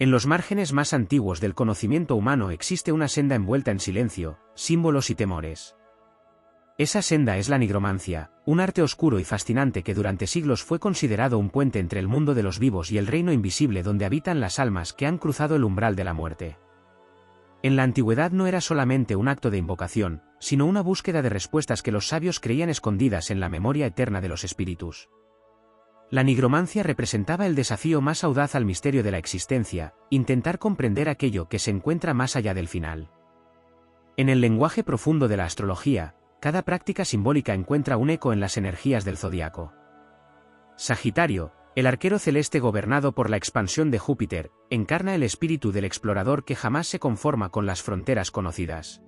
En los márgenes más antiguos del conocimiento humano existe una senda envuelta en silencio, símbolos y temores. Esa senda es la nigromancia, un arte oscuro y fascinante que durante siglos fue considerado un puente entre el mundo de los vivos y el reino invisible donde habitan las almas que han cruzado el umbral de la muerte. En la antigüedad no era solamente un acto de invocación, sino una búsqueda de respuestas que los sabios creían escondidas en la memoria eterna de los espíritus. La nigromancia representaba el desafío más audaz al misterio de la existencia, intentar comprender aquello que se encuentra más allá del final. En el lenguaje profundo de la astrología, cada práctica simbólica encuentra un eco en las energías del zodiaco. Sagitario, el arquero celeste gobernado por la expansión de Júpiter, encarna el espíritu del explorador que jamás se conforma con las fronteras conocidas.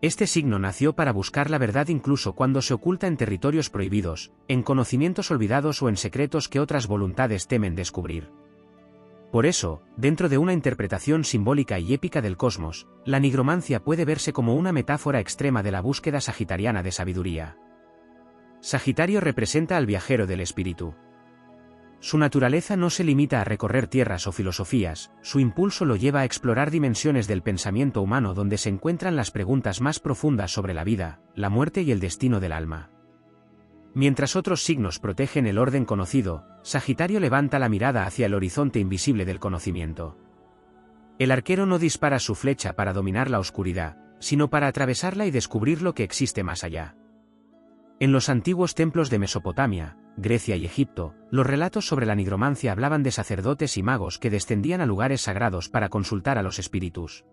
Este signo nació para buscar la verdad incluso cuando se oculta en territorios prohibidos, en conocimientos olvidados o en secretos que otras voluntades temen descubrir. Por eso, dentro de una interpretación simbólica y épica del cosmos, la nigromancia puede verse como una metáfora extrema de la búsqueda sagitariana de sabiduría. Sagitario representa al viajero del espíritu. Su naturaleza no se limita a recorrer tierras o filosofías, su impulso lo lleva a explorar dimensiones del pensamiento humano donde se encuentran las preguntas más profundas sobre la vida, la muerte y el destino del alma. Mientras otros signos protegen el orden conocido, Sagitario levanta la mirada hacia el horizonte invisible del conocimiento. El arquero no dispara su flecha para dominar la oscuridad, sino para atravesarla y descubrir lo que existe más allá. En los antiguos templos de Mesopotamia, Grecia y Egipto, los relatos sobre la nigromancia hablaban de sacerdotes y magos que descendían a lugares sagrados para consultar a los espíritus.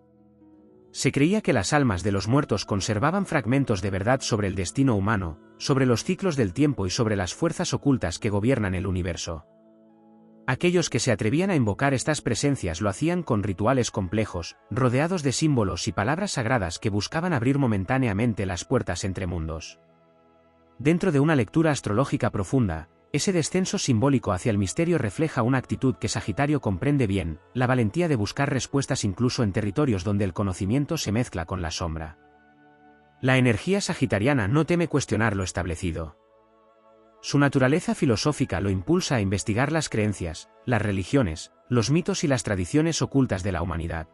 Se creía que las almas de los muertos conservaban fragmentos de verdad sobre el destino humano, sobre los ciclos del tiempo y sobre las fuerzas ocultas que gobiernan el universo. Aquellos que se atrevían a invocar estas presencias lo hacían con rituales complejos, rodeados de símbolos y palabras sagradas que buscaban abrir momentáneamente las puertas entre mundos. Dentro de una lectura astrológica profunda, ese descenso simbólico hacia el misterio refleja una actitud que Sagitario comprende bien, la valentía de buscar respuestas incluso en territorios donde el conocimiento se mezcla con la sombra. La energía sagitariana no teme cuestionar lo establecido. Su naturaleza filosófica lo impulsa a investigar las creencias, las religiones, los mitos y las tradiciones ocultas de la humanidad.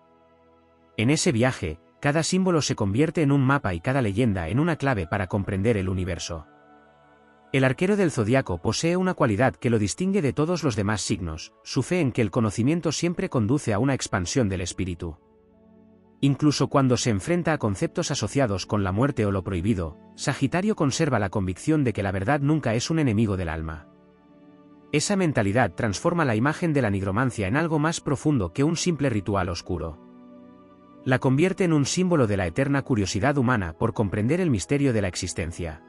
En ese viaje, cada símbolo se convierte en un mapa y cada leyenda en una clave para comprender el universo. El arquero del zodiaco posee una cualidad que lo distingue de todos los demás signos, su fe en que el conocimiento siempre conduce a una expansión del espíritu. Incluso cuando se enfrenta a conceptos asociados con la muerte o lo prohibido, Sagitario conserva la convicción de que la verdad nunca es un enemigo del alma. Esa mentalidad transforma la imagen de la nigromancia en algo más profundo que un simple ritual oscuro. La convierte en un símbolo de la eterna curiosidad humana por comprender el misterio de la existencia.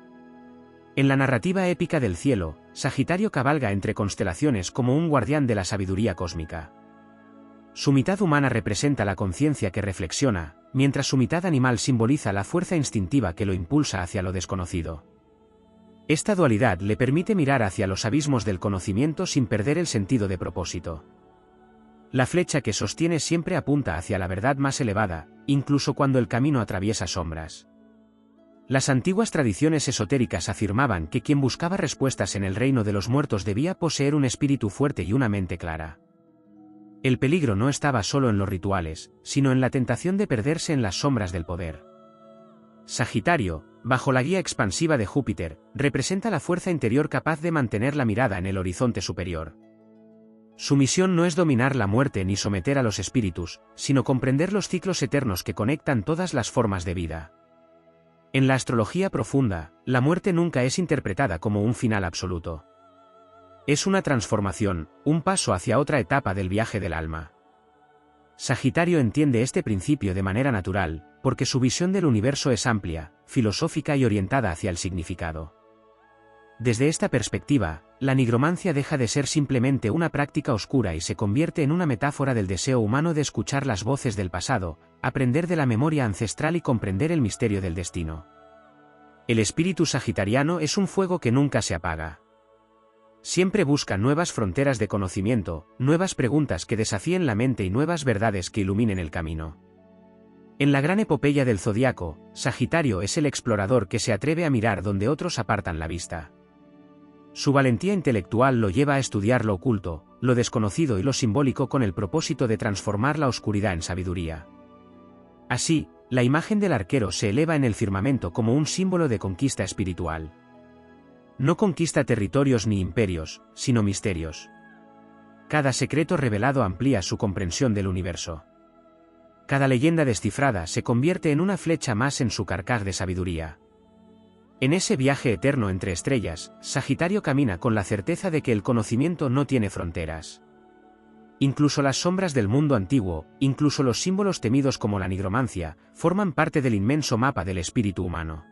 En la narrativa épica del cielo, Sagitario cabalga entre constelaciones como un guardián de la sabiduría cósmica. Su mitad humana representa la conciencia que reflexiona, mientras su mitad animal simboliza la fuerza instintiva que lo impulsa hacia lo desconocido. Esta dualidad le permite mirar hacia los abismos del conocimiento sin perder el sentido de propósito. La flecha que sostiene siempre apunta hacia la verdad más elevada, incluso cuando el camino atraviesa sombras. Las antiguas tradiciones esotéricas afirmaban que quien buscaba respuestas en el reino de los muertos debía poseer un espíritu fuerte y una mente clara. El peligro no estaba solo en los rituales, sino en la tentación de perderse en las sombras del poder. Sagitario, bajo la guía expansiva de Júpiter, representa la fuerza interior capaz de mantener la mirada en el horizonte superior. Su misión no es dominar la muerte ni someter a los espíritus, sino comprender los ciclos eternos que conectan todas las formas de vida. En la astrología profunda, la muerte nunca es interpretada como un final absoluto. Es una transformación, un paso hacia otra etapa del viaje del alma. Sagitario entiende este principio de manera natural, porque su visión del universo es amplia, filosófica y orientada hacia el significado. Desde esta perspectiva, la nigromancia deja de ser simplemente una práctica oscura y se convierte en una metáfora del deseo humano de escuchar las voces del pasado, aprender de la memoria ancestral y comprender el misterio del destino. El espíritu sagitariano es un fuego que nunca se apaga. Siempre busca nuevas fronteras de conocimiento, nuevas preguntas que desafíen la mente y nuevas verdades que iluminen el camino. En la gran epopeya del zodiaco, Sagitario es el explorador que se atreve a mirar donde otros apartan la vista. Su valentía intelectual lo lleva a estudiar lo oculto, lo desconocido y lo simbólico con el propósito de transformar la oscuridad en sabiduría. Así, la imagen del arquero se eleva en el firmamento como un símbolo de conquista espiritual. No conquista territorios ni imperios, sino misterios. Cada secreto revelado amplía su comprensión del universo. Cada leyenda descifrada se convierte en una flecha más en su carcaj de sabiduría. En ese viaje eterno entre estrellas, Sagitario camina con la certeza de que el conocimiento no tiene fronteras. Incluso las sombras del mundo antiguo, incluso los símbolos temidos como la nigromancia, forman parte del inmenso mapa del espíritu humano.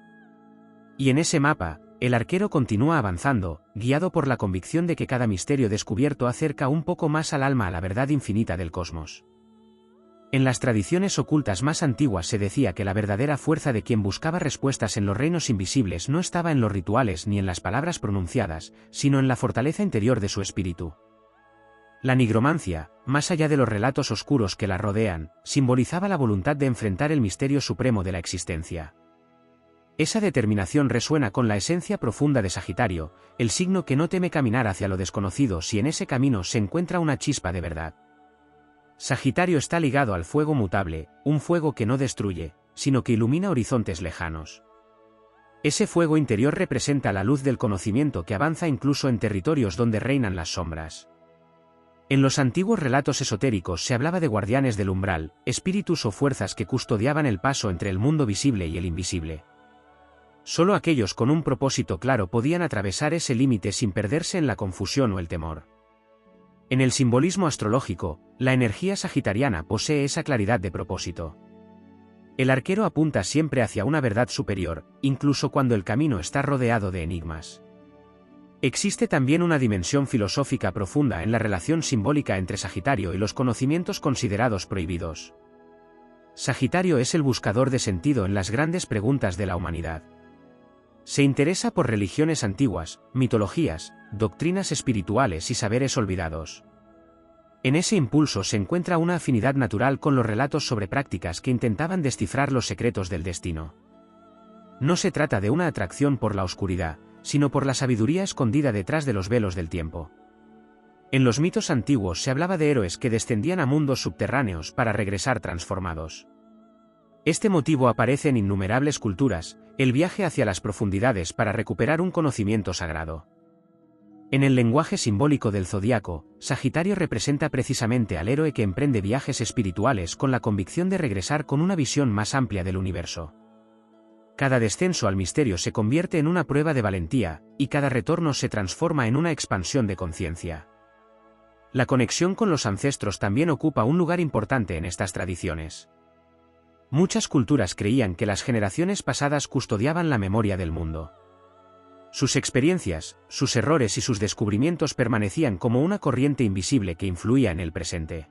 Y en ese mapa, el arquero continúa avanzando, guiado por la convicción de que cada misterio descubierto acerca un poco más al alma a la verdad infinita del cosmos. En las tradiciones ocultas más antiguas se decía que la verdadera fuerza de quien buscaba respuestas en los reinos invisibles no estaba en los rituales ni en las palabras pronunciadas, sino en la fortaleza interior de su espíritu. La nigromancia, más allá de los relatos oscuros que la rodean, simbolizaba la voluntad de enfrentar el misterio supremo de la existencia. Esa determinación resuena con la esencia profunda de Sagitario, el signo que no teme caminar hacia lo desconocido si en ese camino se encuentra una chispa de verdad. Sagitario está ligado al fuego mutable, un fuego que no destruye, sino que ilumina horizontes lejanos. Ese fuego interior representa la luz del conocimiento que avanza incluso en territorios donde reinan las sombras. En los antiguos relatos esotéricos se hablaba de guardianes del umbral, espíritus o fuerzas que custodiaban el paso entre el mundo visible y el invisible. Solo aquellos con un propósito claro podían atravesar ese límite sin perderse en la confusión o el temor. En el simbolismo astrológico, la energía sagitariana posee esa claridad de propósito. El arquero apunta siempre hacia una verdad superior, incluso cuando el camino está rodeado de enigmas. Existe también una dimensión filosófica profunda en la relación simbólica entre Sagitario y los conocimientos considerados prohibidos. Sagitario es el buscador de sentido en las grandes preguntas de la humanidad. Se interesa por religiones antiguas, mitologías, doctrinas espirituales y saberes olvidados. En ese impulso se encuentra una afinidad natural con los relatos sobre prácticas que intentaban descifrar los secretos del destino. No se trata de una atracción por la oscuridad, sino por la sabiduría escondida detrás de los velos del tiempo. En los mitos antiguos se hablaba de héroes que descendían a mundos subterráneos para regresar transformados. Este motivo aparece en innumerables culturas, el viaje hacia las profundidades para recuperar un conocimiento sagrado. En el lenguaje simbólico del zodiaco, Sagitario representa precisamente al héroe que emprende viajes espirituales con la convicción de regresar con una visión más amplia del universo. Cada descenso al misterio se convierte en una prueba de valentía, y cada retorno se transforma en una expansión de conciencia. La conexión con los ancestros también ocupa un lugar importante en estas tradiciones. Muchas culturas creían que las generaciones pasadas custodiaban la memoria del mundo. Sus experiencias, sus errores y sus descubrimientos permanecían como una corriente invisible que influía en el presente.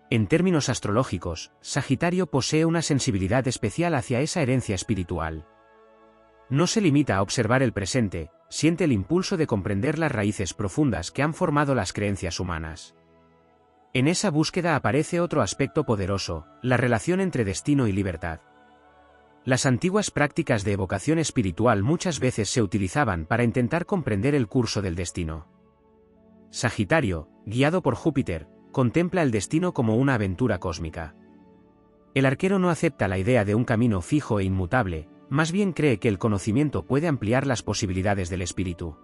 En términos astrológicos, Sagitario posee una sensibilidad especial hacia esa herencia espiritual. No se limita a observar el presente, siente el impulso de comprender las raíces profundas que han formado las creencias humanas. En esa búsqueda aparece otro aspecto poderoso, la relación entre destino y libertad. Las antiguas prácticas de evocación espiritual muchas veces se utilizaban para intentar comprender el curso del destino. Sagitario, guiado por Júpiter, contempla el destino como una aventura cósmica. El arquero no acepta la idea de un camino fijo e inmutable, más bien cree que el conocimiento puede ampliar las posibilidades del espíritu.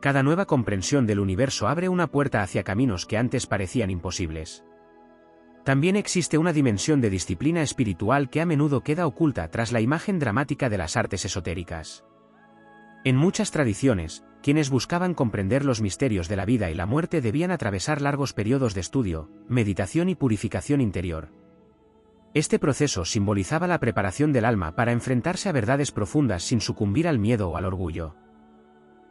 Cada nueva comprensión del universo abre una puerta hacia caminos que antes parecían imposibles. También existe una dimensión de disciplina espiritual que a menudo queda oculta tras la imagen dramática de las artes esotéricas. En muchas tradiciones, quienes buscaban comprender los misterios de la vida y la muerte debían atravesar largos periodos de estudio, meditación y purificación interior. Este proceso simbolizaba la preparación del alma para enfrentarse a verdades profundas sin sucumbir al miedo o al orgullo.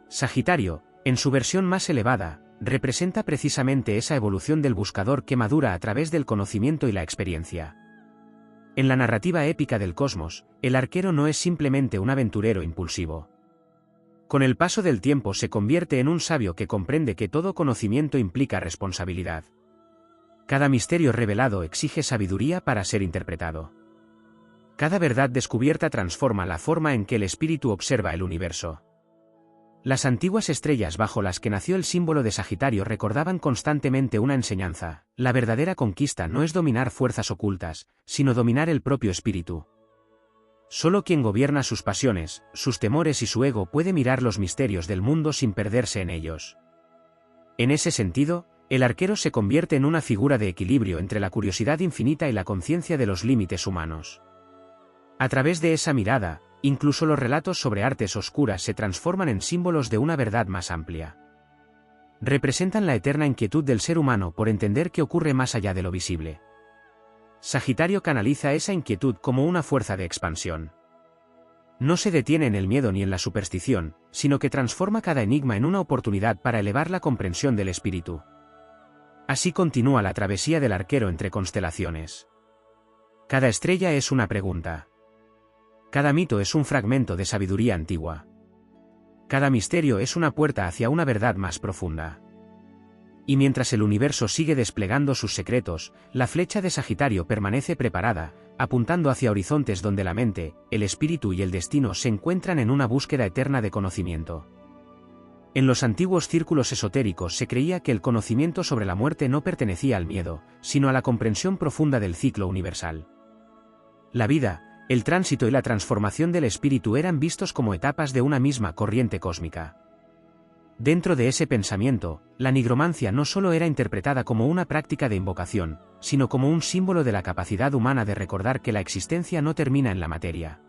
Sagitario, en su versión más elevada, representa precisamente esa evolución del buscador que madura a través del conocimiento y la experiencia. En la narrativa épica del cosmos, el arquero no es simplemente un aventurero impulsivo. Con el paso del tiempo se convierte en un sabio que comprende que todo conocimiento implica responsabilidad. Cada misterio revelado exige sabiduría para ser interpretado. Cada verdad descubierta transforma la forma en que el espíritu observa el universo. Las antiguas estrellas bajo las que nació el símbolo de Sagitario recordaban constantemente una enseñanza: la verdadera conquista no es dominar fuerzas ocultas, sino dominar el propio espíritu. Solo quien gobierna sus pasiones, sus temores y su ego puede mirar los misterios del mundo sin perderse en ellos. En ese sentido, el arquero se convierte en una figura de equilibrio entre la curiosidad infinita y la conciencia de los límites humanos. A través de esa mirada, incluso los relatos sobre artes oscuras se transforman en símbolos de una verdad más amplia. Representan la eterna inquietud del ser humano por entender qué ocurre más allá de lo visible. Sagitario canaliza esa inquietud como una fuerza de expansión. No se detiene en el miedo ni en la superstición, sino que transforma cada enigma en una oportunidad para elevar la comprensión del espíritu. Así continúa la travesía del arquero entre constelaciones. Cada estrella es una pregunta. Cada mito es un fragmento de sabiduría antigua. Cada misterio es una puerta hacia una verdad más profunda. Y mientras el universo sigue desplegando sus secretos, la flecha de Sagitario permanece preparada, apuntando hacia horizontes donde la mente, el espíritu y el destino se encuentran en una búsqueda eterna de conocimiento. En los antiguos círculos esotéricos se creía que el conocimiento sobre la muerte no pertenecía al miedo, sino a la comprensión profunda del ciclo universal. La vida, el tránsito y la transformación del espíritu eran vistos como etapas de una misma corriente cósmica. Dentro de ese pensamiento, la nigromancia no solo era interpretada como una práctica de invocación, sino como un símbolo de la capacidad humana de recordar que la existencia no termina en la materia.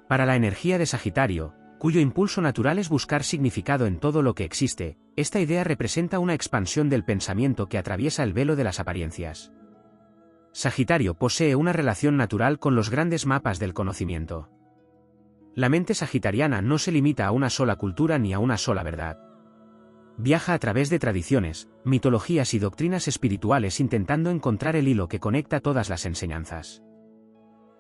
Para la energía de Sagitario, cuyo impulso natural es buscar significado en todo lo que existe, esta idea representa una expansión del pensamiento que atraviesa el velo de las apariencias. Sagitario posee una relación natural con los grandes mapas del conocimiento. La mente sagitariana no se limita a una sola cultura ni a una sola verdad. Viaja a través de tradiciones, mitologías y doctrinas espirituales intentando encontrar el hilo que conecta todas las enseñanzas.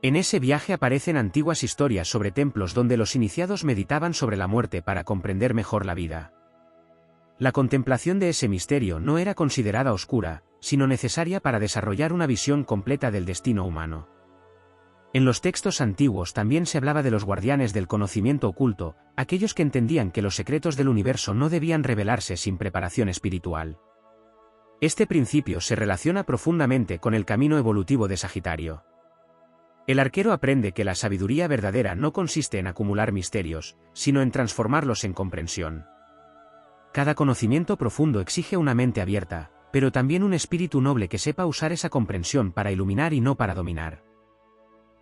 En ese viaje aparecen antiguas historias sobre templos donde los iniciados meditaban sobre la muerte para comprender mejor la vida. La contemplación de ese misterio no era considerada oscura, sino necesaria para desarrollar una visión completa del destino humano. En los textos antiguos también se hablaba de los guardianes del conocimiento oculto, aquellos que entendían que los secretos del universo no debían revelarse sin preparación espiritual. Este principio se relaciona profundamente con el camino evolutivo de Sagitario. El arquero aprende que la sabiduría verdadera no consiste en acumular misterios, sino en transformarlos en comprensión. Cada conocimiento profundo exige una mente abierta, pero también un espíritu noble que sepa usar esa comprensión para iluminar y no para dominar.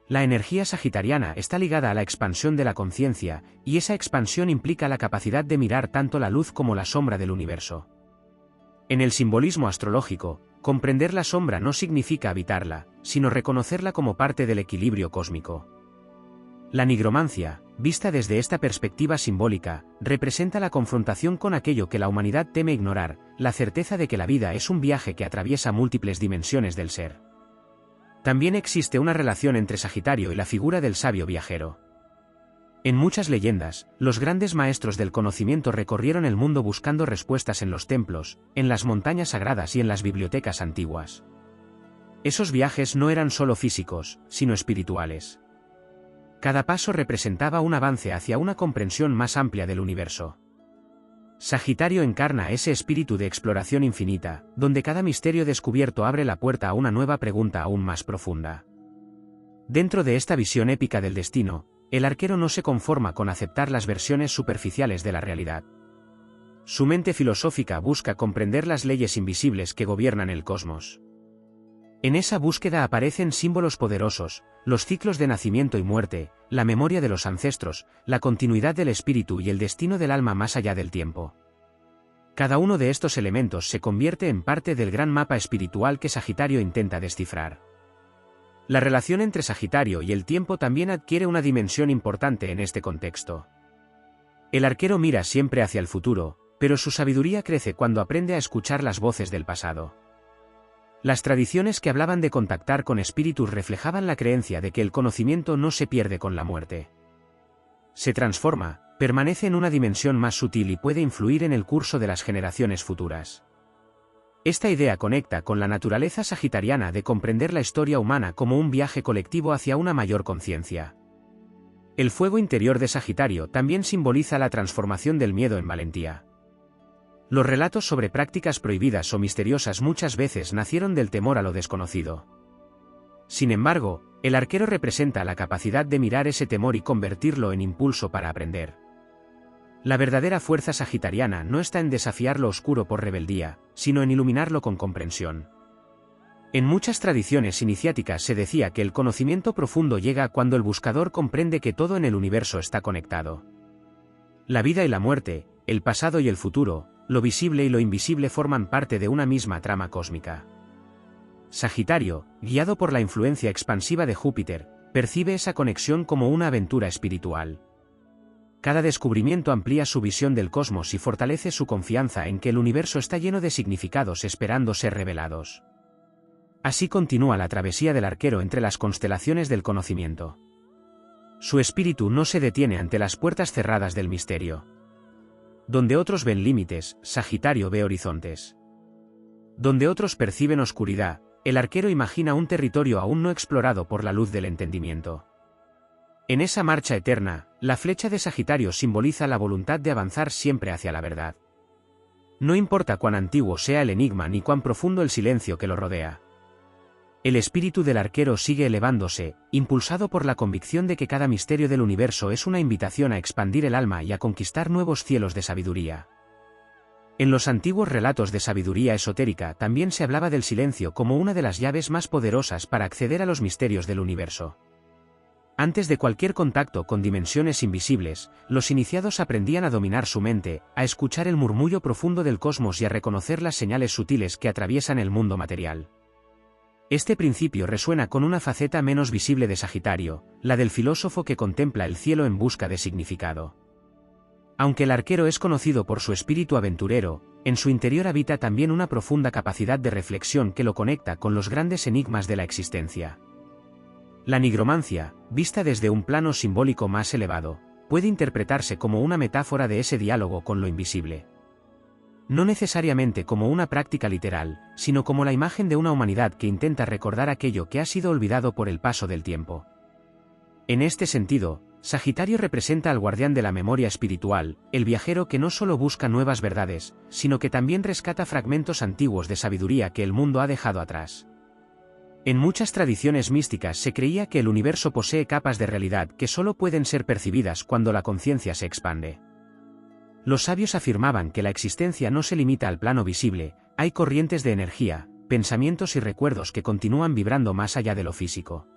La energía sagitariana está ligada a la expansión de la conciencia, y esa expansión implica la capacidad de mirar tanto la luz como la sombra del universo. En el simbolismo astrológico, comprender la sombra no significa habitarla, sino reconocerla como parte del equilibrio cósmico. La nigromancia, vista desde esta perspectiva simbólica, representa la confrontación con aquello que la humanidad teme ignorar, la certeza de que la vida es un viaje que atraviesa múltiples dimensiones del ser. También existe una relación entre Sagitario y la figura del sabio viajero. En muchas leyendas, los grandes maestros del conocimiento recorrieron el mundo buscando respuestas en los templos, en las montañas sagradas y en las bibliotecas antiguas. Esos viajes no eran solo físicos, sino espirituales. Cada paso representaba un avance hacia una comprensión más amplia del universo. Sagitario encarna ese espíritu de exploración infinita, donde cada misterio descubierto abre la puerta a una nueva pregunta aún más profunda. Dentro de esta visión épica del destino, el arquero no se conforma con aceptar las versiones superficiales de la realidad. Su mente filosófica busca comprender las leyes invisibles que gobiernan el cosmos. En esa búsqueda aparecen símbolos poderosos, los ciclos de nacimiento y muerte, la memoria de los ancestros, la continuidad del espíritu y el destino del alma más allá del tiempo. Cada uno de estos elementos se convierte en parte del gran mapa espiritual que Sagitario intenta descifrar. La relación entre Sagitario y el tiempo también adquiere una dimensión importante en este contexto. El arquero mira siempre hacia el futuro, pero su sabiduría crece cuando aprende a escuchar las voces del pasado. Las tradiciones que hablaban de contactar con espíritus reflejaban la creencia de que el conocimiento no se pierde con la muerte. Se transforma, permanece en una dimensión más sutil y puede influir en el curso de las generaciones futuras. Esta idea conecta con la naturaleza sagitariana de comprender la historia humana como un viaje colectivo hacia una mayor conciencia. El fuego interior de Sagitario también simboliza la transformación del miedo en valentía. Los relatos sobre prácticas prohibidas o misteriosas muchas veces nacieron del temor a lo desconocido. Sin embargo, el arquero representa la capacidad de mirar ese temor y convertirlo en impulso para aprender. La verdadera fuerza sagitariana no está en desafiar lo oscuro por rebeldía, sino en iluminarlo con comprensión. En muchas tradiciones iniciáticas se decía que el conocimiento profundo llega cuando el buscador comprende que todo en el universo está conectado. La vida y la muerte, el pasado y el futuro, lo visible y lo invisible forman parte de una misma trama cósmica. Sagitario, guiado por la influencia expansiva de Júpiter, percibe esa conexión como una aventura espiritual. Cada descubrimiento amplía su visión del cosmos y fortalece su confianza en que el universo está lleno de significados esperando ser revelados. Así continúa la travesía del arquero entre las constelaciones del conocimiento. Su espíritu no se detiene ante las puertas cerradas del misterio. Donde otros ven límites, Sagitario ve horizontes. Donde otros perciben oscuridad, el arquero imagina un territorio aún no explorado por la luz del entendimiento. En esa marcha eterna, la flecha de Sagitario simboliza la voluntad de avanzar siempre hacia la verdad. No importa cuán antiguo sea el enigma ni cuán profundo el silencio que lo rodea. El espíritu del arquero sigue elevándose, impulsado por la convicción de que cada misterio del universo es una invitación a expandir el alma y a conquistar nuevos cielos de sabiduría. En los antiguos relatos de sabiduría esotérica también se hablaba del silencio como una de las llaves más poderosas para acceder a los misterios del universo. Antes de cualquier contacto con dimensiones invisibles, los iniciados aprendían a dominar su mente, a escuchar el murmullo profundo del cosmos y a reconocer las señales sutiles que atraviesan el mundo material. Este principio resuena con una faceta menos visible de Sagitario, la del filósofo que contempla el cielo en busca de significado. Aunque el arquero es conocido por su espíritu aventurero, en su interior habita también una profunda capacidad de reflexión que lo conecta con los grandes enigmas de la existencia. La nigromancia, vista desde un plano simbólico más elevado, puede interpretarse como una metáfora de ese diálogo con lo invisible. No necesariamente como una práctica literal, sino como la imagen de una humanidad que intenta recordar aquello que ha sido olvidado por el paso del tiempo. En este sentido, Sagitario representa al guardián de la memoria espiritual, el viajero que no solo busca nuevas verdades, sino que también rescata fragmentos antiguos de sabiduría que el mundo ha dejado atrás. En muchas tradiciones místicas se creía que el universo posee capas de realidad que solo pueden ser percibidas cuando la conciencia se expande. Los sabios afirmaban que la existencia no se limita al plano visible, hay corrientes de energía, pensamientos y recuerdos que continúan vibrando más allá de lo físico.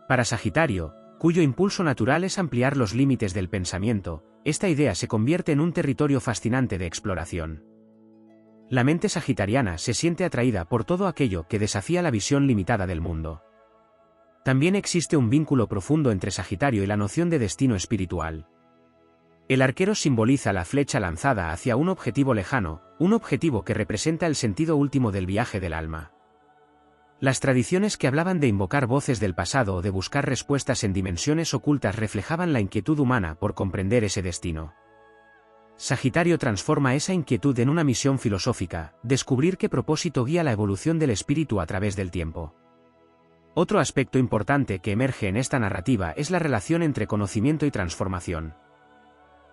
Para Sagitario, cuyo impulso natural es ampliar los límites del pensamiento, esta idea se convierte en un territorio fascinante de exploración. La mente sagitariana se siente atraída por todo aquello que desafía la visión limitada del mundo. También existe un vínculo profundo entre Sagitario y la noción de destino espiritual. El arquero simboliza la flecha lanzada hacia un objetivo lejano, un objetivo que representa el sentido último del viaje del alma. Las tradiciones que hablaban de invocar voces del pasado o de buscar respuestas en dimensiones ocultas reflejaban la inquietud humana por comprender ese destino. Sagitario transforma esa inquietud en una misión filosófica, descubrir qué propósito guía la evolución del espíritu a través del tiempo. Otro aspecto importante que emerge en esta narrativa es la relación entre conocimiento y transformación.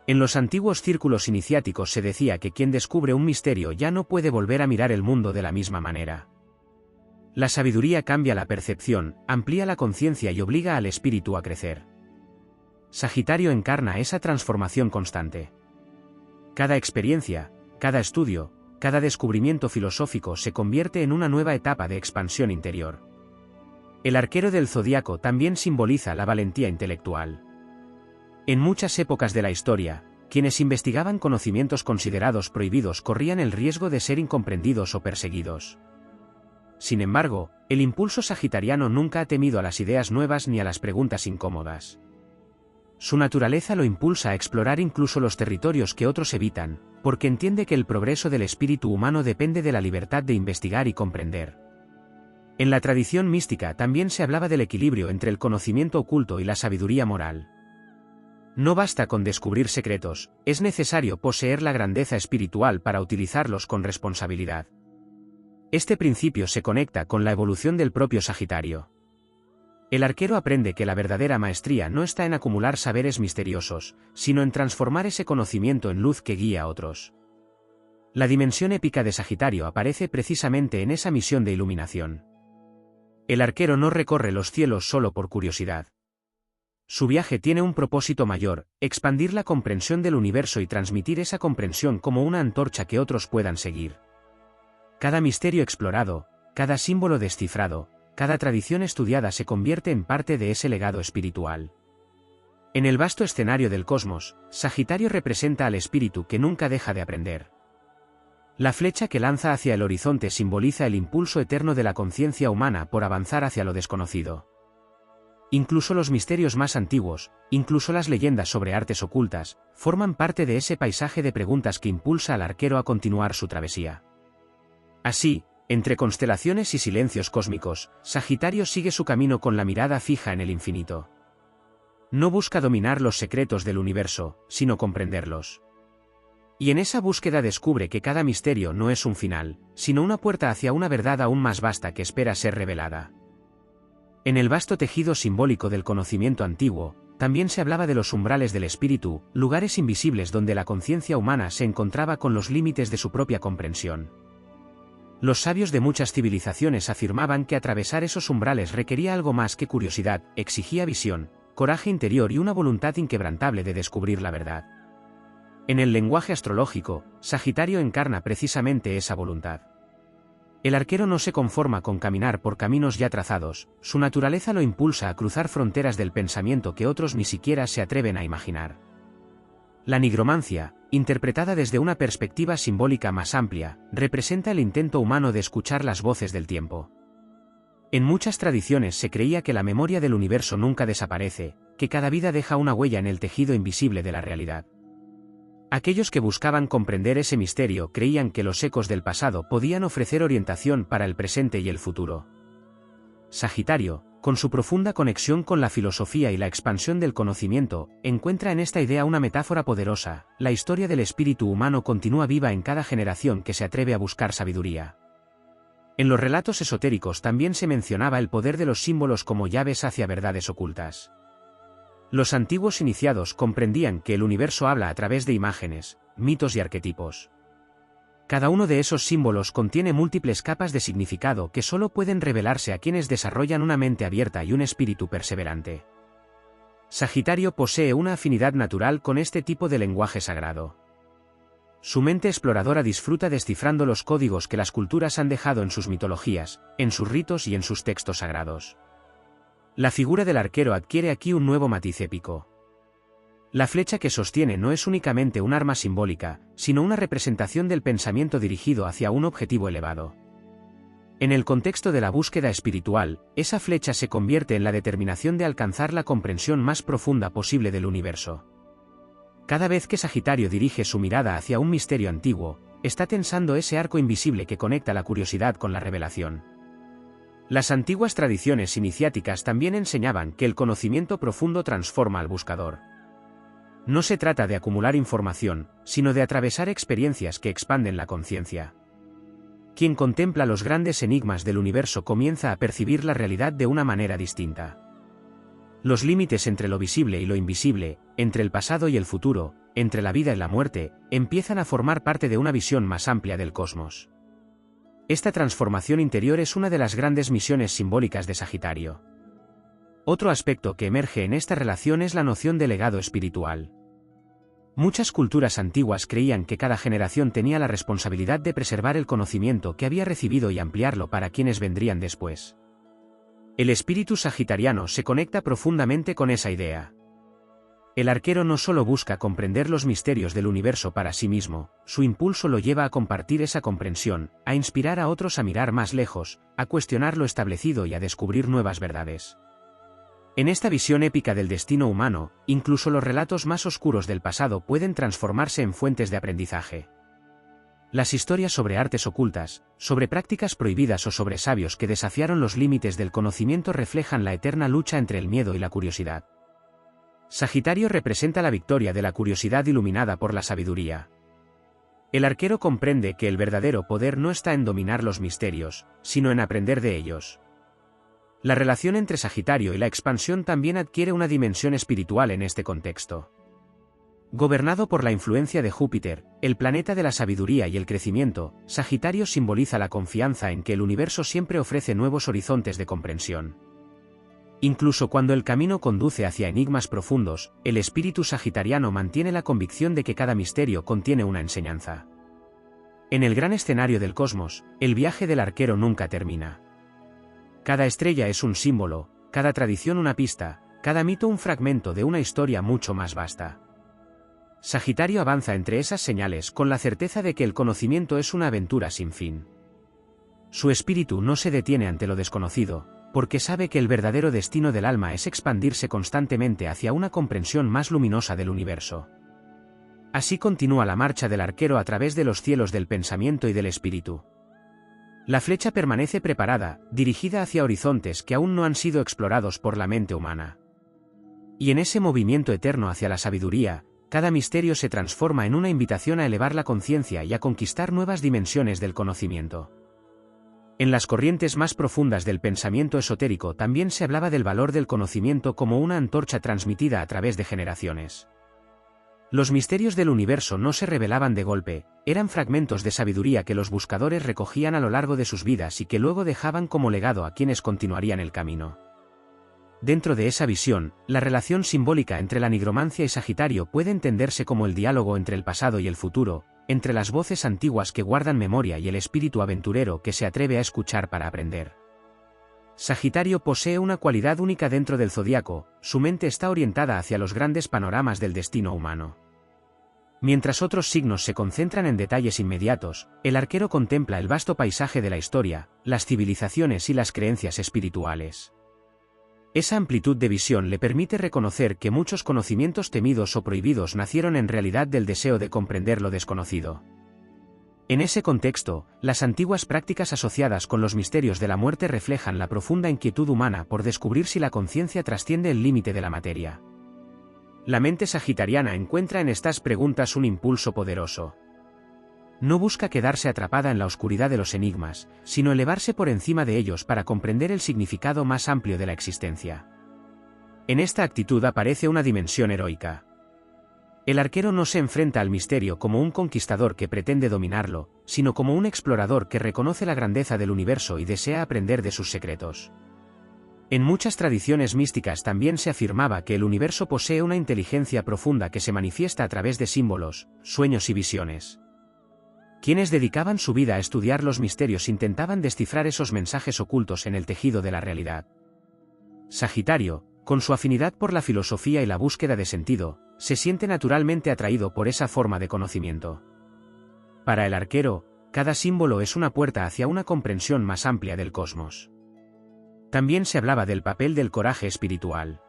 En los antiguos círculos iniciáticos se decía que quien descubre un misterio ya no puede volver a mirar el mundo de la misma manera. La sabiduría cambia la percepción, amplía la conciencia y obliga al espíritu a crecer. Sagitario encarna esa transformación constante. Cada experiencia, cada estudio, cada descubrimiento filosófico se convierte en una nueva etapa de expansión interior. El arquero del zodiaco también simboliza la valentía intelectual. En muchas épocas de la historia, quienes investigaban conocimientos considerados prohibidos corrían el riesgo de ser incomprendidos o perseguidos. Sin embargo, el impulso sagitariano nunca ha temido a las ideas nuevas ni a las preguntas incómodas. Su naturaleza lo impulsa a explorar incluso los territorios que otros evitan, porque entiende que el progreso del espíritu humano depende de la libertad de investigar y comprender. En la tradición mística también se hablaba del equilibrio entre el conocimiento oculto y la sabiduría moral. No basta con descubrir secretos, es necesario poseer la grandeza espiritual para utilizarlos con responsabilidad. Este principio se conecta con la evolución del propio Sagitario. El arquero aprende que la verdadera maestría no está en acumular saberes misteriosos, sino en transformar ese conocimiento en luz que guía a otros. La dimensión épica de Sagitario aparece precisamente en esa misión de iluminación. El arquero no recorre los cielos solo por curiosidad. Su viaje tiene un propósito mayor: expandir la comprensión del universo y transmitir esa comprensión como una antorcha que otros puedan seguir. Cada misterio explorado, cada símbolo descifrado, cada tradición estudiada se convierte en parte de ese legado espiritual. En el vasto escenario del cosmos, Sagitario representa al espíritu que nunca deja de aprender. La flecha que lanza hacia el horizonte simboliza el impulso eterno de la conciencia humana por avanzar hacia lo desconocido. Incluso los misterios más antiguos, incluso las leyendas sobre artes ocultas, forman parte de ese paisaje de preguntas que impulsa al arquero a continuar su travesía. Así, entre constelaciones y silencios cósmicos, Sagitario sigue su camino con la mirada fija en el infinito. No busca dominar los secretos del universo, sino comprenderlos. Y en esa búsqueda descubre que cada misterio no es un final, sino una puerta hacia una verdad aún más vasta que espera ser revelada. En el vasto tejido simbólico del conocimiento antiguo, también se hablaba de los umbrales del espíritu, lugares invisibles donde la conciencia humana se encontraba con los límites de su propia comprensión. Los sabios de muchas civilizaciones afirmaban que atravesar esos umbrales requería algo más que curiosidad, exigía visión, coraje interior y una voluntad inquebrantable de descubrir la verdad. En el lenguaje astrológico, Sagitario encarna precisamente esa voluntad. El arquero no se conforma con caminar por caminos ya trazados, su naturaleza lo impulsa a cruzar fronteras del pensamiento que otros ni siquiera se atreven a imaginar. La nigromancia, interpretada desde una perspectiva simbólica más amplia, representa el intento humano de escuchar las voces del tiempo. En muchas tradiciones se creía que la memoria del universo nunca desaparece, que cada vida deja una huella en el tejido invisible de la realidad. Aquellos que buscaban comprender ese misterio creían que los ecos del pasado podían ofrecer orientación para el presente y el futuro. Sagitario, con su profunda conexión con la filosofía y la expansión del conocimiento, encuentra en esta idea una metáfora poderosa: la historia del espíritu humano continúa viva en cada generación que se atreve a buscar sabiduría. En los relatos esotéricos también se mencionaba el poder de los símbolos como llaves hacia verdades ocultas. Los antiguos iniciados comprendían que el universo habla a través de imágenes, mitos y arquetipos. Cada uno de esos símbolos contiene múltiples capas de significado que solo pueden revelarse a quienes desarrollan una mente abierta y un espíritu perseverante. Sagitario posee una afinidad natural con este tipo de lenguaje sagrado. Su mente exploradora disfruta descifrando los códigos que las culturas han dejado en sus mitologías, en sus ritos y en sus textos sagrados. La figura del arquero adquiere aquí un nuevo matiz épico. La flecha que sostiene no es únicamente un arma simbólica, sino una representación del pensamiento dirigido hacia un objetivo elevado. En el contexto de la búsqueda espiritual, esa flecha se convierte en la determinación de alcanzar la comprensión más profunda posible del universo. Cada vez que Sagitario dirige su mirada hacia un misterio antiguo, está tensando ese arco invisible que conecta la curiosidad con la revelación. Las antiguas tradiciones iniciáticas también enseñaban que el conocimiento profundo transforma al buscador. No se trata de acumular información, sino de atravesar experiencias que expanden la conciencia. Quien contempla los grandes enigmas del universo comienza a percibir la realidad de una manera distinta. Los límites entre lo visible y lo invisible, entre el pasado y el futuro, entre la vida y la muerte, empiezan a formar parte de una visión más amplia del cosmos. Esta transformación interior es una de las grandes misiones simbólicas de Sagitario. Otro aspecto que emerge en esta relación es la noción de legado espiritual. Muchas culturas antiguas creían que cada generación tenía la responsabilidad de preservar el conocimiento que había recibido y ampliarlo para quienes vendrían después. El espíritu sagitariano se conecta profundamente con esa idea. El arquero no solo busca comprender los misterios del universo para sí mismo, su impulso lo lleva a compartir esa comprensión, a inspirar a otros a mirar más lejos, a cuestionar lo establecido y a descubrir nuevas verdades. En esta visión épica del destino humano, incluso los relatos más oscuros del pasado pueden transformarse en fuentes de aprendizaje. Las historias sobre artes ocultas, sobre prácticas prohibidas o sobre sabios que desafiaron los límites del conocimiento reflejan la eterna lucha entre el miedo y la curiosidad. Sagitario representa la victoria de la curiosidad iluminada por la sabiduría. El arquero comprende que el verdadero poder no está en dominar los misterios, sino en aprender de ellos. La relación entre Sagitario y la expansión también adquiere una dimensión espiritual en este contexto. Gobernado por la influencia de Júpiter, el planeta de la sabiduría y el crecimiento, Sagitario simboliza la confianza en que el universo siempre ofrece nuevos horizontes de comprensión. Incluso cuando el camino conduce hacia enigmas profundos, el espíritu sagitariano mantiene la convicción de que cada misterio contiene una enseñanza. En el gran escenario del cosmos, el viaje del arquero nunca termina. Cada estrella es un símbolo, cada tradición una pista, cada mito un fragmento de una historia mucho más vasta. Sagitario avanza entre esas señales con la certeza de que el conocimiento es una aventura sin fin. Su espíritu no se detiene ante lo desconocido, porque sabe que el verdadero destino del alma es expandirse constantemente hacia una comprensión más luminosa del universo. Así continúa la marcha del arquero a través de los cielos del pensamiento y del espíritu. La flecha permanece preparada, dirigida hacia horizontes que aún no han sido explorados por la mente humana. Y en ese movimiento eterno hacia la sabiduría, cada misterio se transforma en una invitación a elevar la conciencia y a conquistar nuevas dimensiones del conocimiento. En las corrientes más profundas del pensamiento esotérico también se hablaba del valor del conocimiento como una antorcha transmitida a través de generaciones. Los misterios del universo no se revelaban de golpe, eran fragmentos de sabiduría que los buscadores recogían a lo largo de sus vidas y que luego dejaban como legado a quienes continuarían el camino. Dentro de esa visión, la relación simbólica entre la nigromancia y Sagitario puede entenderse como el diálogo entre el pasado y el futuro, entre las voces antiguas que guardan memoria y el espíritu aventurero que se atreve a escuchar para aprender. Sagitario posee una cualidad única dentro del zodiaco, su mente está orientada hacia los grandes panoramas del destino humano. Mientras otros signos se concentran en detalles inmediatos, el arquero contempla el vasto paisaje de la historia, las civilizaciones y las creencias espirituales. Esa amplitud de visión le permite reconocer que muchos conocimientos temidos o prohibidos nacieron en realidad del deseo de comprender lo desconocido. En ese contexto, las antiguas prácticas asociadas con los misterios de la muerte reflejan la profunda inquietud humana por descubrir si la conciencia trasciende el límite de la materia. La mente sagitariana encuentra en estas preguntas un impulso poderoso. No busca quedarse atrapada en la oscuridad de los enigmas, sino elevarse por encima de ellos para comprender el significado más amplio de la existencia. En esta actitud aparece una dimensión heroica. El arquero no se enfrenta al misterio como un conquistador que pretende dominarlo, sino como un explorador que reconoce la grandeza del universo y desea aprender de sus secretos. En muchas tradiciones místicas también se afirmaba que el universo posee una inteligencia profunda que se manifiesta a través de símbolos, sueños y visiones. Quienes dedicaban su vida a estudiar los misterios intentaban descifrar esos mensajes ocultos en el tejido de la realidad. Sagitario, con su afinidad por la filosofía y la búsqueda de sentido, se siente naturalmente atraído por esa forma de conocimiento. Para el arquero, cada símbolo es una puerta hacia una comprensión más amplia del cosmos. También se hablaba del papel del coraje espiritual.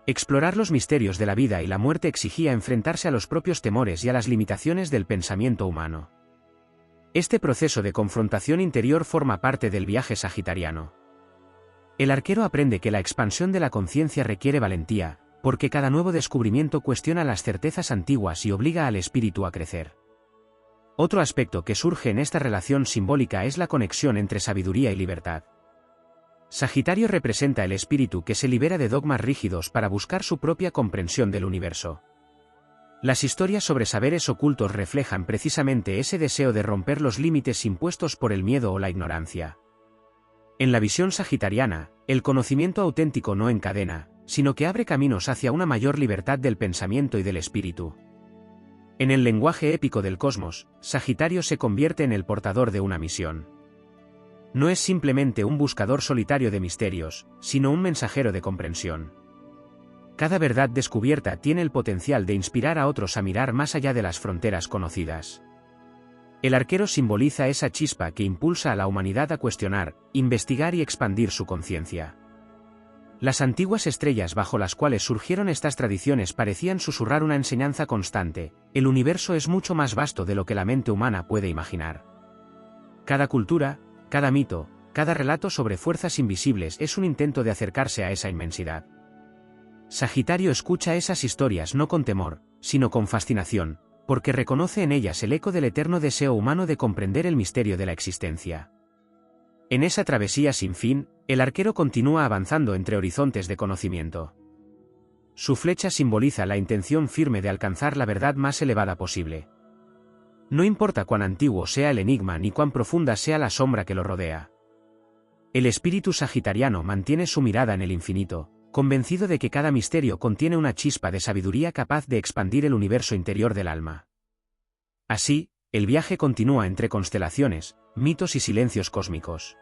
Explorar los misterios de la vida y la muerte exigía enfrentarse a los propios temores y a las limitaciones del pensamiento humano. Este proceso de confrontación interior forma parte del viaje sagitariano. El arquero aprende que la expansión de la conciencia requiere valentía, porque cada nuevo descubrimiento cuestiona las certezas antiguas y obliga al espíritu a crecer. Otro aspecto que surge en esta relación simbólica es la conexión entre sabiduría y libertad. Sagitario representa el espíritu que se libera de dogmas rígidos para buscar su propia comprensión del universo. Las historias sobre saberes ocultos reflejan precisamente ese deseo de romper los límites impuestos por el miedo o la ignorancia. En la visión sagitariana, el conocimiento auténtico no encadena, sino que abre caminos hacia una mayor libertad del pensamiento y del espíritu. En el lenguaje épico del cosmos, Sagitario se convierte en el portador de una misión. No es simplemente un buscador solitario de misterios, sino un mensajero de comprensión. Cada verdad descubierta tiene el potencial de inspirar a otros a mirar más allá de las fronteras conocidas. El arquero simboliza esa chispa que impulsa a la humanidad a cuestionar, investigar y expandir su conciencia. Las antiguas estrellas bajo las cuales surgieron estas tradiciones parecían susurrar una enseñanza constante: el universo es mucho más vasto de lo que la mente humana puede imaginar. Cada cultura, cada mito, cada relato sobre fuerzas invisibles es un intento de acercarse a esa inmensidad. Sagitario escucha esas historias no con temor, sino con fascinación, porque reconoce en ellas el eco del eterno deseo humano de comprender el misterio de la existencia. En esa travesía sin fin, El arquero continúa avanzando entre horizontes de conocimiento. Su flecha simboliza la intención firme de alcanzar la verdad más elevada posible. No importa cuán antiguo sea el enigma ni cuán profunda sea la sombra que lo rodea. El espíritu sagitariano mantiene su mirada en el infinito, convencido de que cada misterio contiene una chispa de sabiduría capaz de expandir el universo interior del alma. Así, el viaje continúa entre constelaciones, mitos y silencios cósmicos.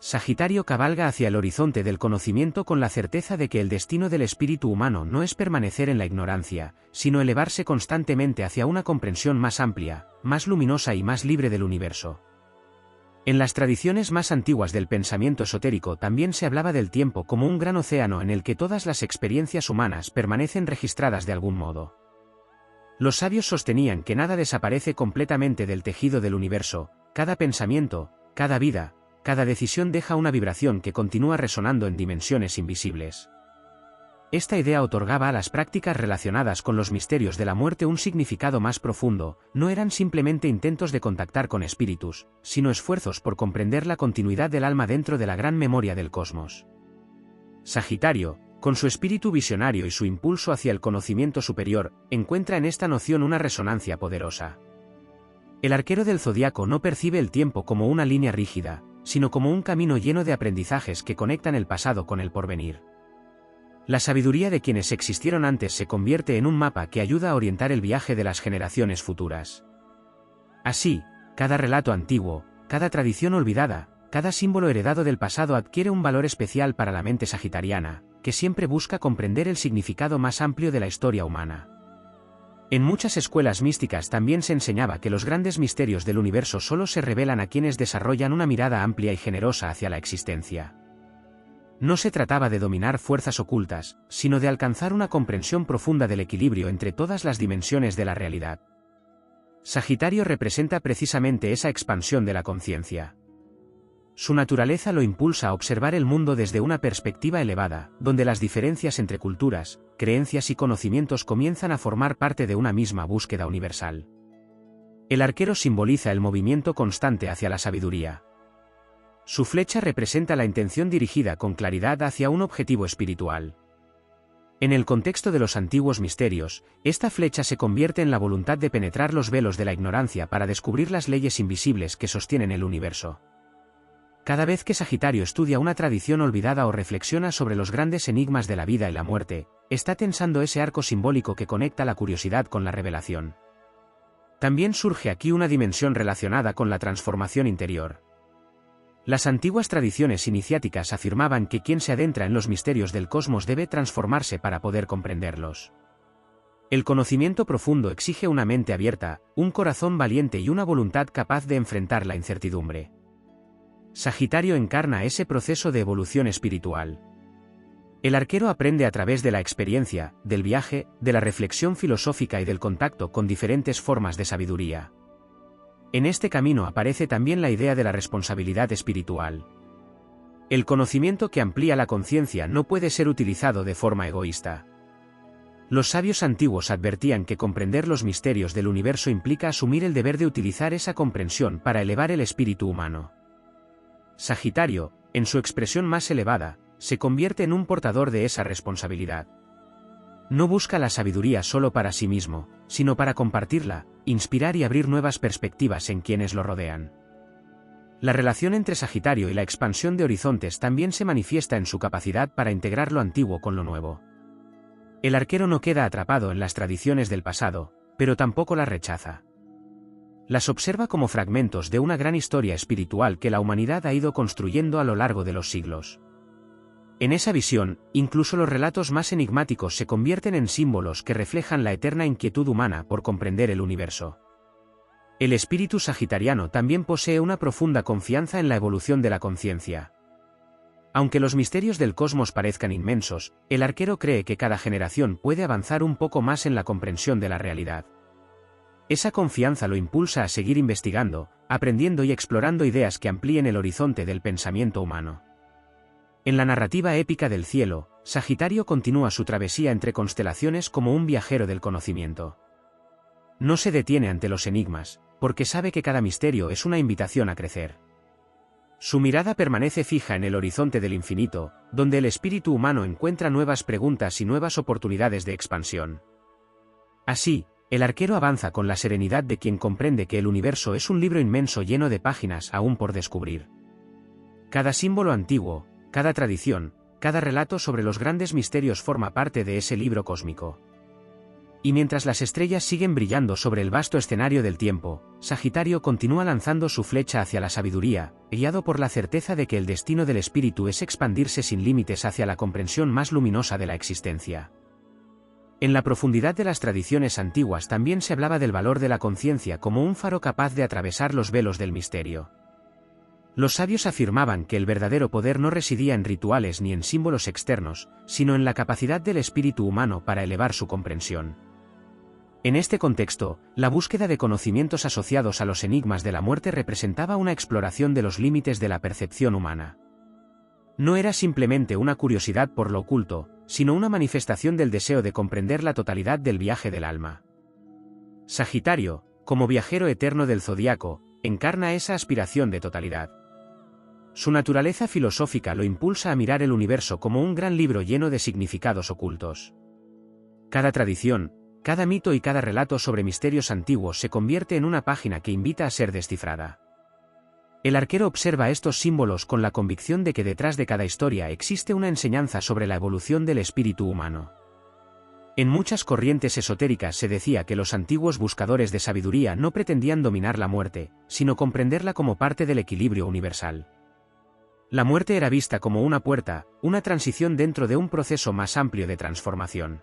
Sagitario cabalga hacia el horizonte del conocimiento con la certeza de que el destino del espíritu humano no es permanecer en la ignorancia, sino elevarse constantemente hacia una comprensión más amplia, más luminosa y más libre del universo. En las tradiciones más antiguas del pensamiento esotérico también se hablaba del tiempo como un gran océano en el que todas las experiencias humanas permanecen registradas de algún modo. Los sabios sostenían que nada desaparece completamente del tejido del universo, cada pensamiento, cada vida, cada decisión deja una vibración que continúa resonando en dimensiones invisibles. Esta idea otorgaba a las prácticas relacionadas con los misterios de la muerte un significado más profundo, no eran simplemente intentos de contactar con espíritus, sino esfuerzos por comprender la continuidad del alma dentro de la gran memoria del cosmos. Sagitario, con su espíritu visionario y su impulso hacia el conocimiento superior, encuentra en esta noción una resonancia poderosa. El arquero del zodiaco no percibe el tiempo como una línea rígida, sino como un camino lleno de aprendizajes que conectan el pasado con el porvenir. La sabiduría de quienes existieron antes se convierte en un mapa que ayuda a orientar el viaje de las generaciones futuras. Así, cada relato antiguo, cada tradición olvidada, cada símbolo heredado del pasado adquiere un valor especial para la mente sagitariana, que siempre busca comprender el significado más amplio de la historia humana. En muchas escuelas místicas también se enseñaba que los grandes misterios del universo solo se revelan a quienes desarrollan una mirada amplia y generosa hacia la existencia. No se trataba de dominar fuerzas ocultas, sino de alcanzar una comprensión profunda del equilibrio entre todas las dimensiones de la realidad. Sagitario representa precisamente esa expansión de la conciencia. Su naturaleza lo impulsa a observar el mundo desde una perspectiva elevada, donde las diferencias entre culturas, creencias y conocimientos comienzan a formar parte de una misma búsqueda universal. El arquero simboliza el movimiento constante hacia la sabiduría. Su flecha representa la intención dirigida con claridad hacia un objetivo espiritual. En el contexto de los antiguos misterios, esta flecha se convierte en la voluntad de penetrar los velos de la ignorancia para descubrir las leyes invisibles que sostienen el universo. Cada vez que Sagitario estudia una tradición olvidada o reflexiona sobre los grandes enigmas de la vida y la muerte, está tensando ese arco simbólico que conecta la curiosidad con la revelación. También surge aquí una dimensión relacionada con la transformación interior. Las antiguas tradiciones iniciáticas afirmaban que quien se adentra en los misterios del cosmos debe transformarse para poder comprenderlos. El conocimiento profundo exige una mente abierta, un corazón valiente y una voluntad capaz de enfrentar la incertidumbre. Sagitario encarna ese proceso de evolución espiritual. El arquero aprende a través de la experiencia, del viaje, de la reflexión filosófica y del contacto con diferentes formas de sabiduría. En este camino aparece también la idea de la responsabilidad espiritual. El conocimiento que amplía la conciencia no puede ser utilizado de forma egoísta. Los sabios antiguos advertían que comprender los misterios del universo implica asumir el deber de utilizar esa comprensión para elevar el espíritu humano. Sagitario, en su expresión más elevada, se convierte en un portador de esa responsabilidad. No busca la sabiduría solo para sí mismo, sino para compartirla, inspirar y abrir nuevas perspectivas en quienes lo rodean. La relación entre Sagitario y la expansión de horizontes también se manifiesta en su capacidad para integrar lo antiguo con lo nuevo. El arquero no queda atrapado en las tradiciones del pasado, pero tampoco las rechaza. Las observa como fragmentos de una gran historia espiritual que la humanidad ha ido construyendo a lo largo de los siglos. En esa visión, incluso los relatos más enigmáticos se convierten en símbolos que reflejan la eterna inquietud humana por comprender el universo. El espíritu sagitariano también posee una profunda confianza en la evolución de la conciencia. Aunque los misterios del cosmos parezcan inmensos, el arquero cree que cada generación puede avanzar un poco más en la comprensión de la realidad. Esa confianza lo impulsa a seguir investigando, aprendiendo y explorando ideas que amplíen el horizonte del pensamiento humano. En la narrativa épica del cielo, Sagitario continúa su travesía entre constelaciones como un viajero del conocimiento. No se detiene ante los enigmas, porque sabe que cada misterio es una invitación a crecer. Su mirada permanece fija en el horizonte del infinito, donde el espíritu humano encuentra nuevas preguntas y nuevas oportunidades de expansión. Así, el arquero avanza con la serenidad de quien comprende que el universo es un libro inmenso lleno de páginas aún por descubrir. Cada símbolo antiguo, cada tradición, cada relato sobre los grandes misterios forma parte de ese libro cósmico. Y mientras las estrellas siguen brillando sobre el vasto escenario del tiempo, Sagitario continúa lanzando su flecha hacia la sabiduría, guiado por la certeza de que el destino del espíritu es expandirse sin límites hacia la comprensión más luminosa de la existencia. En la profundidad de las tradiciones antiguas también se hablaba del valor de la conciencia como un faro capaz de atravesar los velos del misterio. Los sabios afirmaban que el verdadero poder no residía en rituales ni en símbolos externos, sino en la capacidad del espíritu humano para elevar su comprensión. En este contexto, la búsqueda de conocimientos asociados a los enigmas de la muerte representaba una exploración de los límites de la percepción humana. No era simplemente una curiosidad por lo oculto, sino una manifestación del deseo de comprender la totalidad del viaje del alma. Sagitario, como viajero eterno del zodiaco, encarna esa aspiración de totalidad. Su naturaleza filosófica lo impulsa a mirar el universo como un gran libro lleno de significados ocultos. Cada tradición, cada mito y cada relato sobre misterios antiguos se convierte en una página que invita a ser descifrada. El arquero observa estos símbolos con la convicción de que detrás de cada historia existe una enseñanza sobre la evolución del espíritu humano. En muchas corrientes esotéricas se decía que los antiguos buscadores de sabiduría no pretendían dominar la muerte, sino comprenderla como parte del equilibrio universal. La muerte era vista como una puerta, una transición dentro de un proceso más amplio de transformación.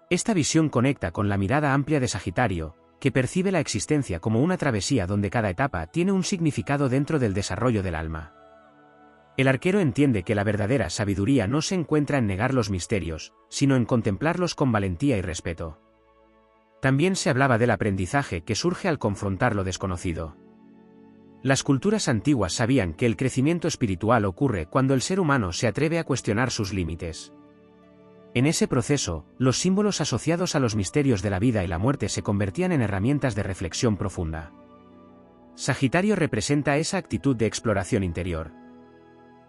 Esta visión conecta con la mirada amplia de Sagitario, que percibe la existencia como una travesía donde cada etapa tiene un significado dentro del desarrollo del alma. El arquero entiende que la verdadera sabiduría no se encuentra en negar los misterios, sino en contemplarlos con valentía y respeto. También se hablaba del aprendizaje que surge al confrontar lo desconocido. Las culturas antiguas sabían que el crecimiento espiritual ocurre cuando el ser humano se atreve a cuestionar sus límites. En ese proceso, los símbolos asociados a los misterios de la vida y la muerte se convertían en herramientas de reflexión profunda. Sagitario representa esa actitud de exploración interior.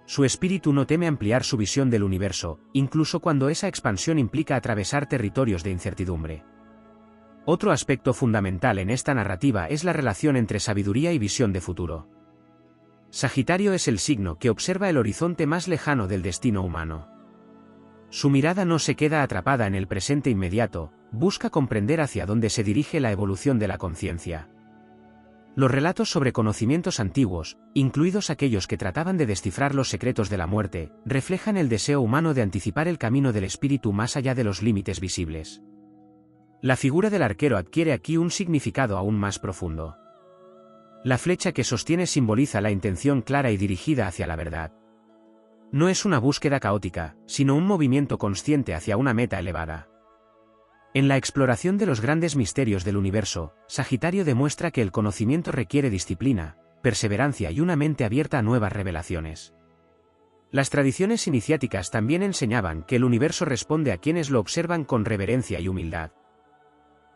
Su espíritu no teme ampliar su visión del universo, incluso cuando esa expansión implica atravesar territorios de incertidumbre. Otro aspecto fundamental en esta narrativa es la relación entre sabiduría y visión de futuro. Sagitario es el signo que observa el horizonte más lejano del destino humano. Su mirada no se queda atrapada en el presente inmediato, busca comprender hacia dónde se dirige la evolución de la conciencia. Los relatos sobre conocimientos antiguos, incluidos aquellos que trataban de descifrar los secretos de la muerte, reflejan el deseo humano de anticipar el camino del espíritu más allá de los límites visibles. La figura del arquero adquiere aquí un significado aún más profundo. La flecha que sostiene simboliza la intención clara y dirigida hacia la verdad. No es una búsqueda caótica, sino un movimiento consciente hacia una meta elevada. En la exploración de los grandes misterios del universo, Sagitario demuestra que el conocimiento requiere disciplina, perseverancia y una mente abierta a nuevas revelaciones. Las tradiciones iniciáticas también enseñaban que el universo responde a quienes lo observan con reverencia y humildad.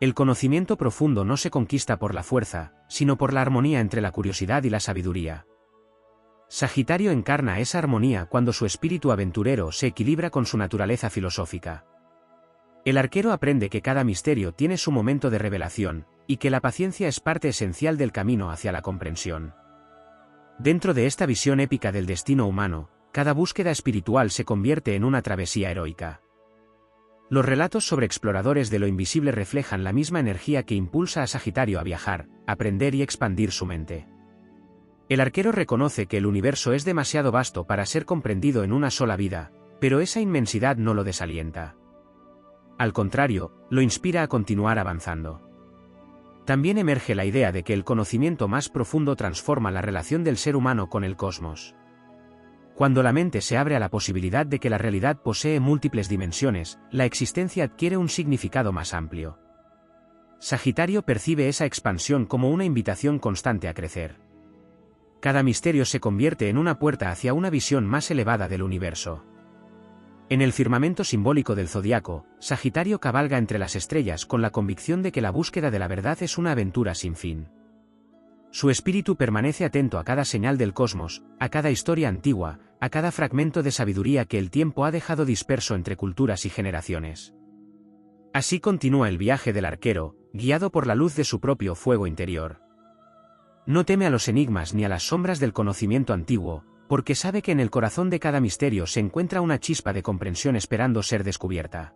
El conocimiento profundo no se conquista por la fuerza, sino por la armonía entre la curiosidad y la sabiduría. Sagitario encarna esa armonía cuando su espíritu aventurero se equilibra con su naturaleza filosófica. El arquero aprende que cada misterio tiene su momento de revelación, y que la paciencia es parte esencial del camino hacia la comprensión. Dentro de esta visión épica del destino humano, cada búsqueda espiritual se convierte en una travesía heroica. Los relatos sobre exploradores de lo invisible reflejan la misma energía que impulsa a Sagitario a viajar, aprender y expandir su mente. El arquero reconoce que el universo es demasiado vasto para ser comprendido en una sola vida, pero esa inmensidad no lo desalienta. Al contrario, lo inspira a continuar avanzando. También emerge la idea de que el conocimiento más profundo transforma la relación del ser humano con el cosmos. Cuando la mente se abre a la posibilidad de que la realidad posee múltiples dimensiones, la existencia adquiere un significado más amplio. Sagitario percibe esa expansión como una invitación constante a crecer. Cada misterio se convierte en una puerta hacia una visión más elevada del universo. En el firmamento simbólico del zodiaco, Sagitario cabalga entre las estrellas con la convicción de que la búsqueda de la verdad es una aventura sin fin. Su espíritu permanece atento a cada señal del cosmos, a cada historia antigua, a cada fragmento de sabiduría que el tiempo ha dejado disperso entre culturas y generaciones. Así continúa el viaje del arquero, guiado por la luz de su propio fuego interior. No teme a los enigmas ni a las sombras del conocimiento antiguo, porque sabe que en el corazón de cada misterio se encuentra una chispa de comprensión esperando ser descubierta.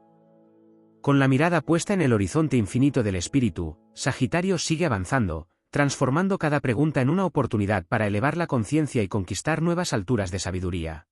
Con la mirada puesta en el horizonte infinito del espíritu, Sagitario sigue avanzando, transformando cada pregunta en una oportunidad para elevar la conciencia y conquistar nuevas alturas de sabiduría.